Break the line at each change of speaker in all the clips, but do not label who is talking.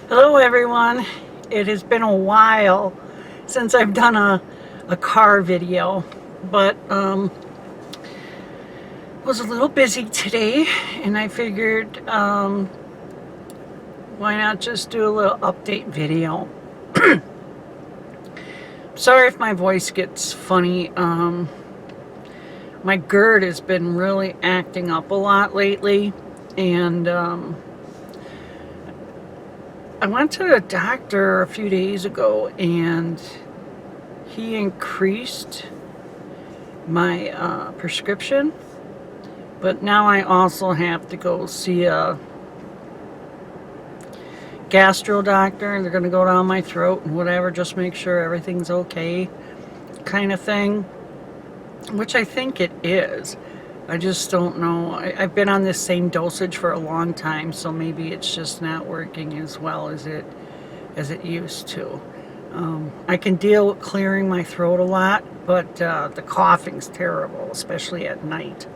Hello everyone. It has been a while since I've done a car video, but was a little busy today and I figured why not just do a little update video. Sorry if my voice gets funny. My GERD has been really acting up a lot lately, and I went to the doctor a few days ago and he increased my prescription, but now I also have to go see a gastro doctor, and they're going to go down my throat and whatever, just make sure everything's okay, kind of thing, which I think it is. I just don't know. I've been on this same dosage for a long time, so maybe it's just not working as well as it used to. I can deal with clearing my throat a lot, but the coughing's terrible, especially at night.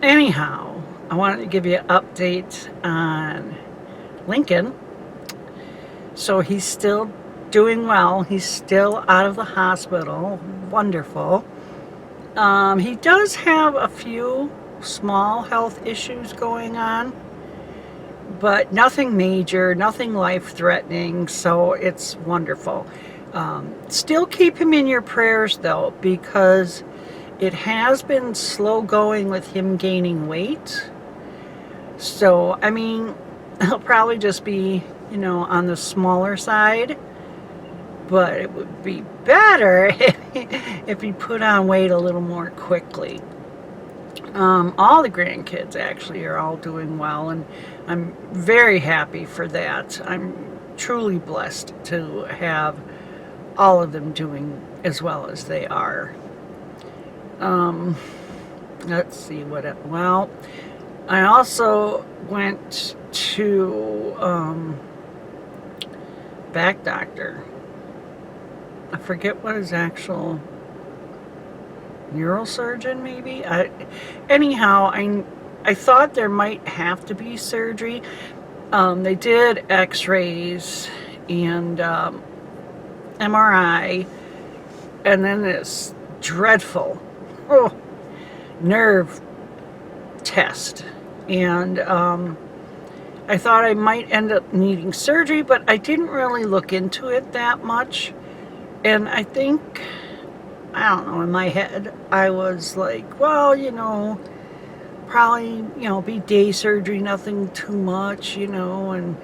Anyhow, I wanted to give you an update on Lincoln. So he's still doing well. He's still out of the hospital. Wonderful. He does have a few small health issues going on, but nothing major, nothing life-threatening, so it's wonderful. Still keep him in your prayers, though, because it has been slow going with him gaining weight. So, I mean, he'll probably just be, on the smaller side, but it would be better if he put on weight a little more quickly. All the grandkids actually are all doing well, and I'm very happy for that. I'm truly blessed to have all of them doing as well as they are. Let's see well, I also went to back doctor. I forget what his actual neurosurgeon, maybe. Anyhow, I thought there might have to be surgery. They did X-rays and MRI, and then this dreadful nerve test, and I thought I might end up needing surgery, but I didn't really look into it that much. And I think, I don't know, in my head, I was like, well, probably, be day surgery, nothing too much, and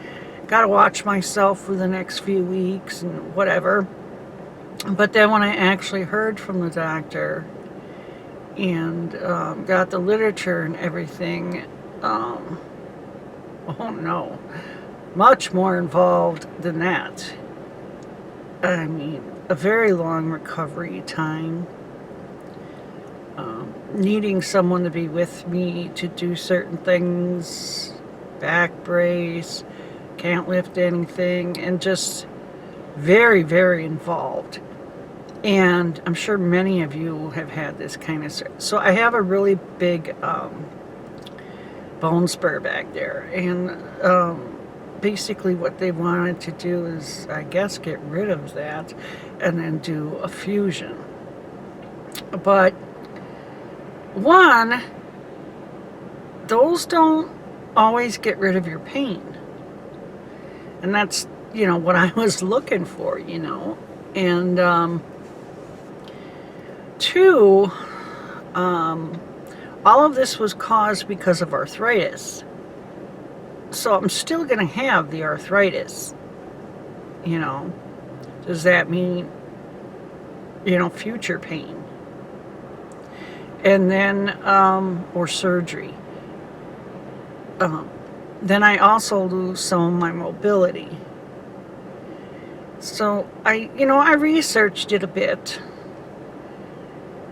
gotta watch myself for the next few weeks and whatever. But then when I actually heard from the doctor and got the literature and everything, oh no, much more involved than that. I mean, a very long recovery time, needing someone to be with me to do certain things, back brace, can't lift anything, and just very, very involved. And I'm sure many of you have had this kind of... So I have a really big bone spur back there, and basically what they wanted to do is, I guess, get rid of that and then do a fusion. But one, those don't always get rid of your pain. And that's, what I was looking for, And two, all of this was caused because of arthritis. So I'm still going to have the arthritis. Does that mean, future pain? And then, or surgery. Then I also lose some of my mobility. So I researched it a bit.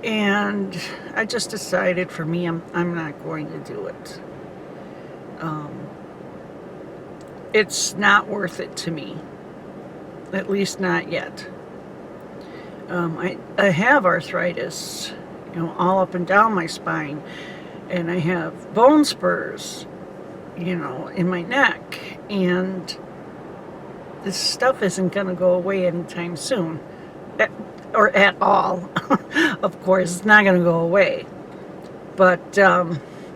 And I just decided, for me, I'm not going to do it. It's not worth it to me. At least not yet. I have arthritis, all up and down my spine. And I have bone spurs, in my neck. And this stuff isn't going to go away anytime soon, or at all. Of course, it's not going to go away. But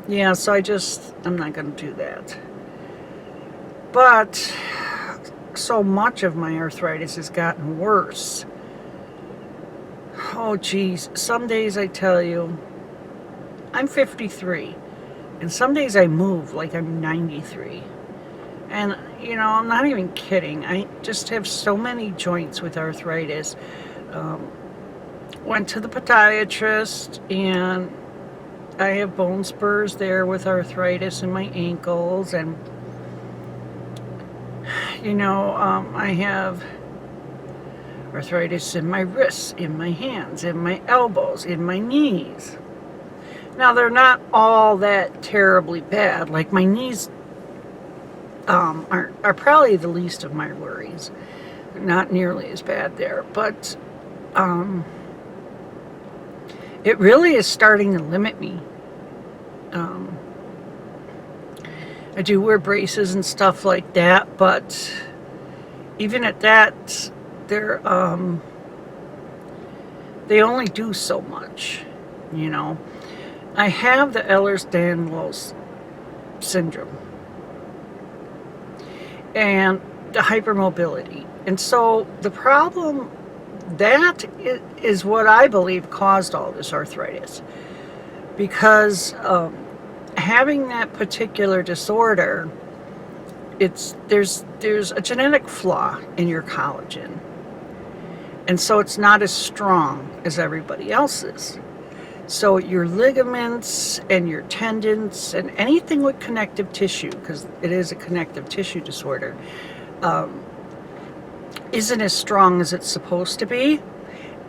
yeah, so I'm not going to do that. But so much of my arthritis has gotten worse. Oh geez, some days I tell you, I'm 53, and some days I move like I'm 93. And I'm not even kidding. I just have so many joints with arthritis. Went to the podiatrist, and I have bone spurs there with arthritis in my ankles, and I have arthritis in my wrists, in my hands, in my elbows, in my knees. Now, they're not all that terribly bad. Like, my knees are probably the least of my worries. They're not nearly as bad there. But it really is starting to limit me. I do wear braces and stuff like that, but even at that, they only do so much, I have the Ehlers-Danlos syndrome and the hypermobility. And so the problem, that is what I believe caused all this arthritis. Because having that particular disorder, there's a genetic flaw in your collagen. And so it's not as strong as everybody else's. So your ligaments and your tendons and anything with connective tissue, because it is a connective tissue disorder, isn't as strong as it's supposed to be.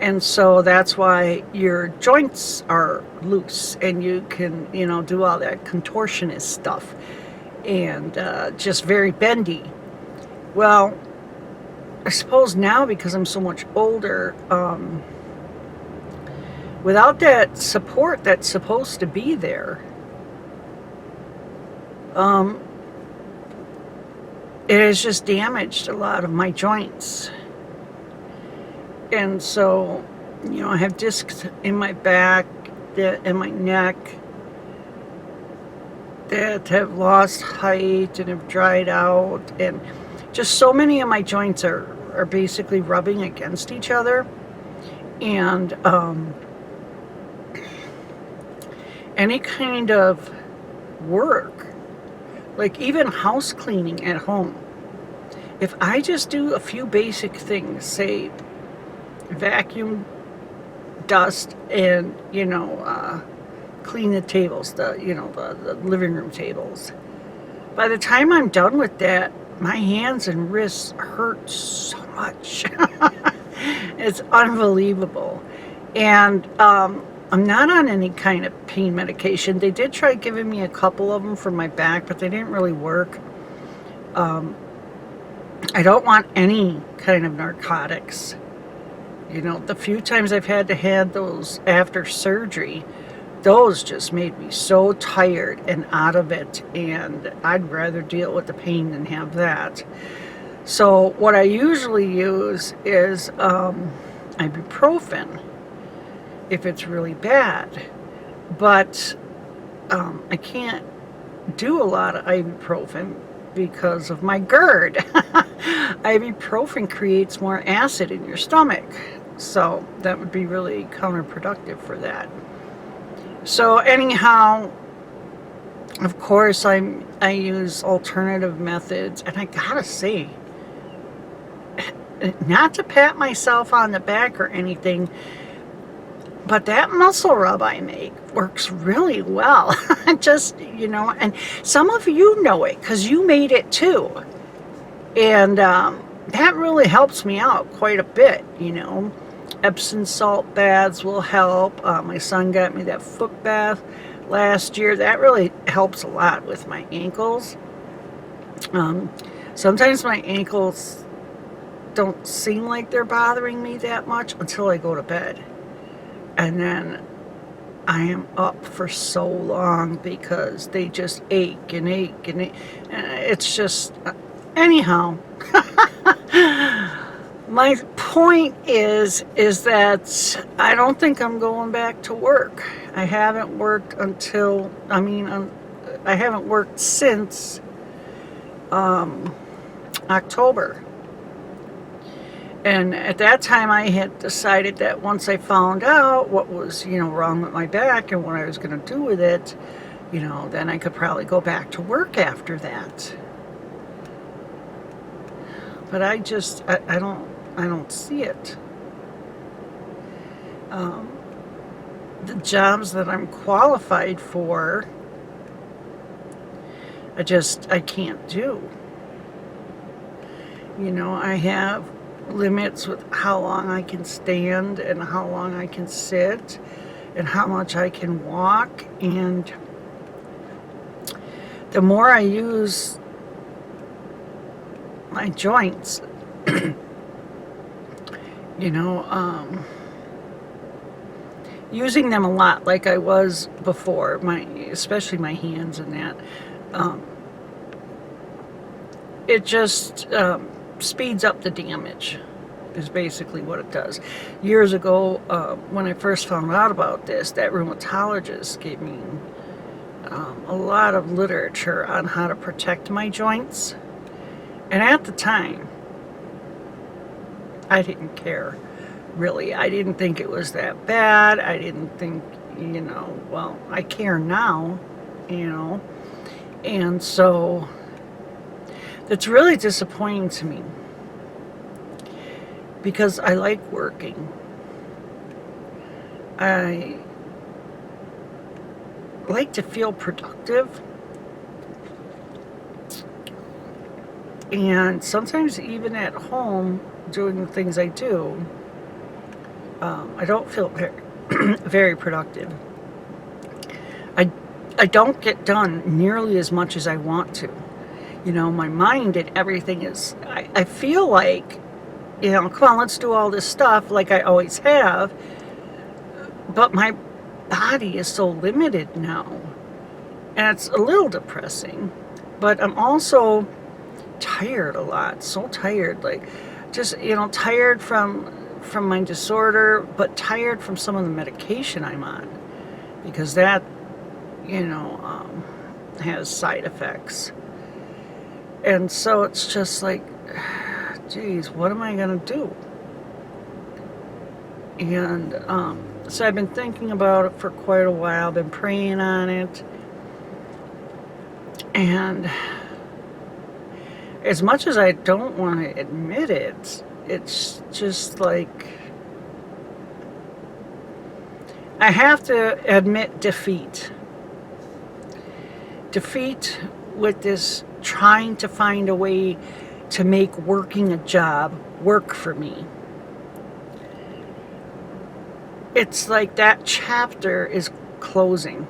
And so that's why your joints are loose, and you can, do all that contortionist stuff, and just very bendy. Well, I suppose now, because I'm so much older, without that support that's supposed to be there, it has just damaged a lot of my joints. And so, I have discs in my back and my neck that have lost height and have dried out, and just so many of my joints are basically rubbing against each other. And any kind of work, like even house cleaning at home, if I just do a few basic things, say vacuum, dust, and clean the tables, the living room tables, by the time I'm done with that, my hands and wrists hurt so much. It's unbelievable. And I'm not on any kind of pain medication. They did try giving me a couple of them for my back, but they didn't really work. I don't want any kind of narcotics. The few times I've had to have those after surgery, those just made me so tired and out of it, and I'd rather deal with the pain than have that. So what I usually use is ibuprofen if it's really bad. But I can't do a lot of ibuprofen because of my GERD. Ibuprofen creates more acid in your stomach, so that would be really counterproductive for that. So anyhow, of course, I use alternative methods, and I gotta say, not to pat myself on the back or anything, but that muscle rub I make works really well. Just, and some of you know it because you made it too. And that really helps me out quite a bit, Epsom salt baths will help. My son got me that foot bath last year. That really helps a lot with my ankles. Sometimes my ankles don't seem like they're bothering me that much until I go to bed. And then I am up for so long because they just ache and ache and ache. It's just, anyhow, My point is that I don't think I'm going back to work. I haven't worked until, I haven't worked since October. And at that time, I had decided that once I found out what was, wrong with my back and what I was going to do with it, then I could probably go back to work after that. But I don't see it. The jobs that I'm qualified for, I can't do. I have limits with how long I can stand and how long I can sit and how much I can walk. And the more I use my joints, using them a lot like I was before, especially my hands and that, it just speeds up the damage, is basically what it does. Years ago, when I first found out about this, that rheumatologist gave me a lot of literature on how to protect my joints. And at the time, I didn't care, really. I didn't think it was that bad. I didn't think, well, I care now, And so that's really disappointing to me because I like working. I like to feel productive. And sometimes even at home doing the things I do, I don't feel very productive. I don't get done nearly as much as I want to. My mind and everything is, I feel like, come on, let's do all this stuff like I always have. But my body is so limited now. And it's a little depressing. But I'm also tired a lot, so tired, just tired from my disorder, but tired from some of the medication I'm on, because that has side effects. And so it's just like, geez, what am I gonna do? And so I've been thinking about it for quite a while, been praying on it, and as much as I don't want to admit it, it's just like I have to admit defeat. Defeat with this trying to find a way to make working a job work for me. It's like that chapter is closing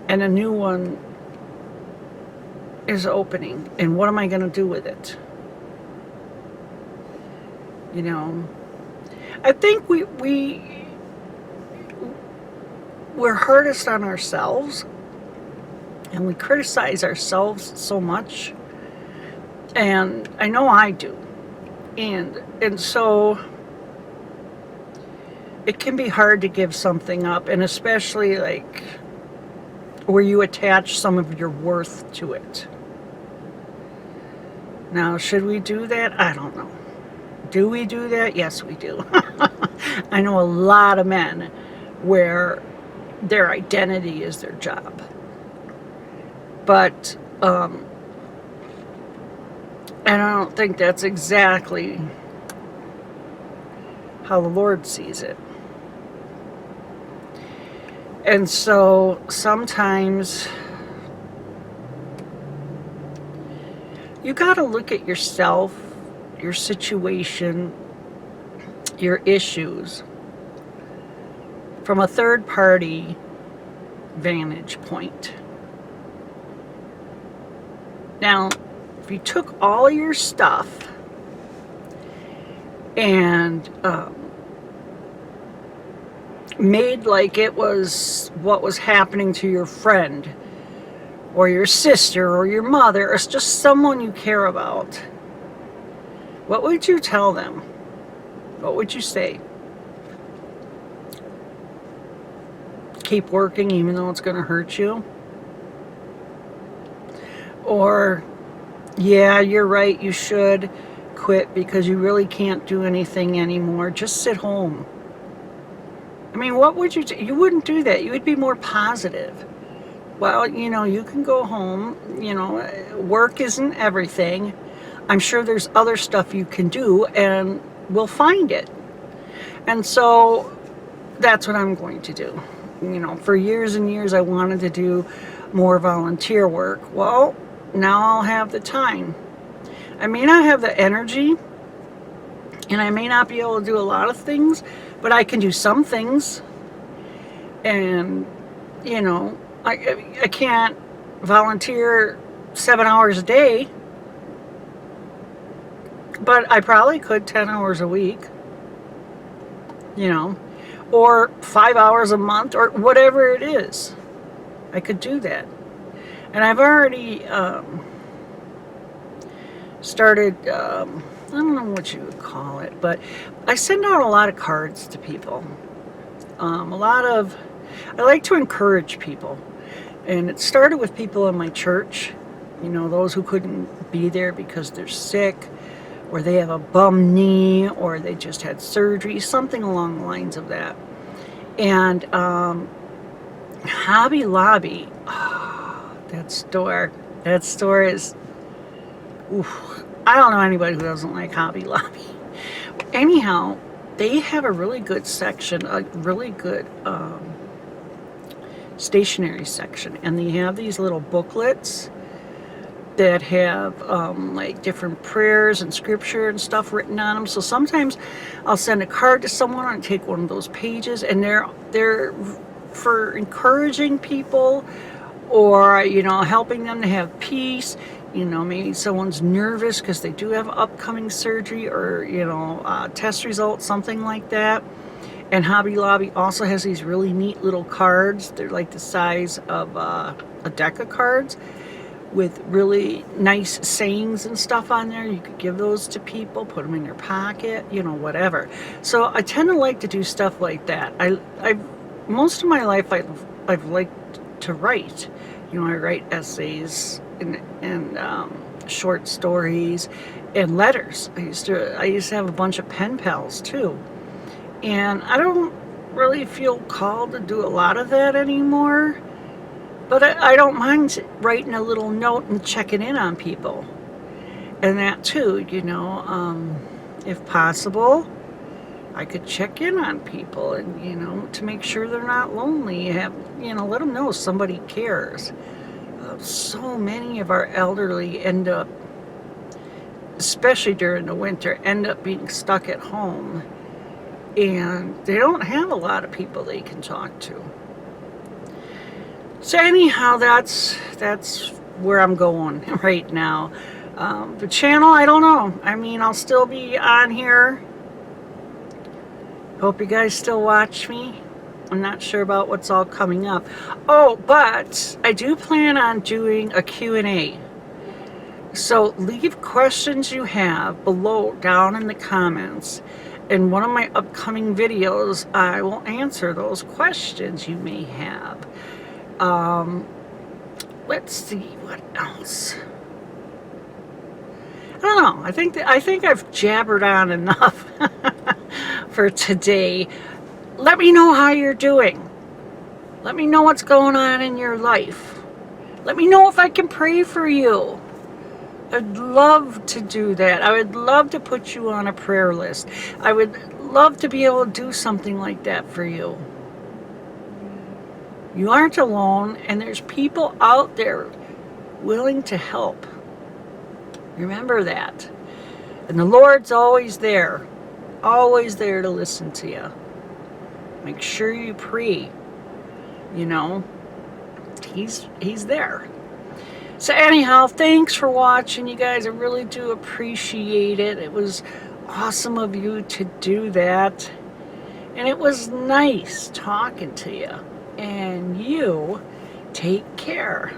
and a new one is opening, and what am I going to do with it? I think we're hardest on ourselves, and we criticize ourselves so much, and I know I do, and so it can be hard to give something up, and especially where you attach some of your worth to it. Now, should we do that? I don't know. Do we do that? Yes, we do. I know a lot of men where their identity is their job. But and I don't think that's exactly how the Lord sees it. And so sometimes you got to look at yourself, your situation, your issues from a third party vantage point. Now, if you took all your stuff and made like it was what was happening to your friend or your sister or your mother or just someone you care about, what would you tell them? What would you say? Keep working even though it's going to hurt you? Or, yeah, you're right, you should quit because you really can't do anything anymore. Just sit home. I mean, what would you do? You wouldn't do that. You would be more positive. Well, you know, you can go home. You know, work isn't everything. I'm sure there's other stuff you can do, and we'll find it. And so that's what I'm going to do. You know, for years and years I wanted to do more volunteer work. Well, now I'll have the time. I may not have the energy, and I may not be able to do a lot of things, but I can do some things. And, you know, I can't volunteer 7 hours a day, but I probably could 10 hours a week, you know, or 5 hours a month, or whatever it is. I could do that. And I've already started, I don't know what you would call it, but I send out a lot of cards to people. I like to encourage people. And it started with people in my church, you know, those who couldn't be there because they're sick, or they have a bum knee, or they just had surgery, something along the lines of that. And Hobby Lobby, oh, that store is, oof, I don't know anybody who doesn't like Hobby Lobby. Anyhow, they have a really good section, a really good stationery section, and they have these little booklets that have like different prayers and scripture and stuff written on them. So sometimes I'll send a card to someone and take one of those pages, and they're for encouraging people, or, you know, helping them to have peace. You know, maybe someone's nervous because they do have upcoming surgery, or, you know, test results, something like that. And Hobby Lobby also has these really neat little cards. They're like the size of a deck of cards with really nice sayings and stuff on there. You could give those to people, put them in your pocket, you know, whatever. So I tend to like to do stuff like that. Most of my life I've liked to write. You know, I write essays and short stories and letters. I used to have a bunch of pen pals too. And I don't really feel called to do a lot of that anymore. But I don't mind writing a little note and checking in on people. And that too, you know, if possible, I could check in on people and, you know, to make sure they're not lonely. You know, let them know somebody cares. So many of our elderly end up, especially during the winter, end up being stuck at home. And they don't have a lot of people they can talk to. So anyhow, that's where I'm going right now. The channel, I don't know. I mean, I'll still be on here. Hope you guys still watch me. I'm not sure about what's all coming up. Oh, but I do plan on doing a Q&A. So leave questions you have below down in the comments. In one of my upcoming videos, I will answer those questions you may have. Let's see what else. I don't know. I think I've jabbered on enough for today. Let me know how you're doing. Let me know what's going on in your life. Let me know if I can pray for you. I'd love to do that. I would love to put you on a prayer list. I would love to be able to do something like that for you. You aren't alone, and there's people out there willing to help. Remember that. And the Lord's always there to listen to you. Make sure you pray. You know, he's there. So anyhow, thanks for watching, you guys. I really do appreciate it. It was awesome of you to do that. And it was nice talking to you. And you take care.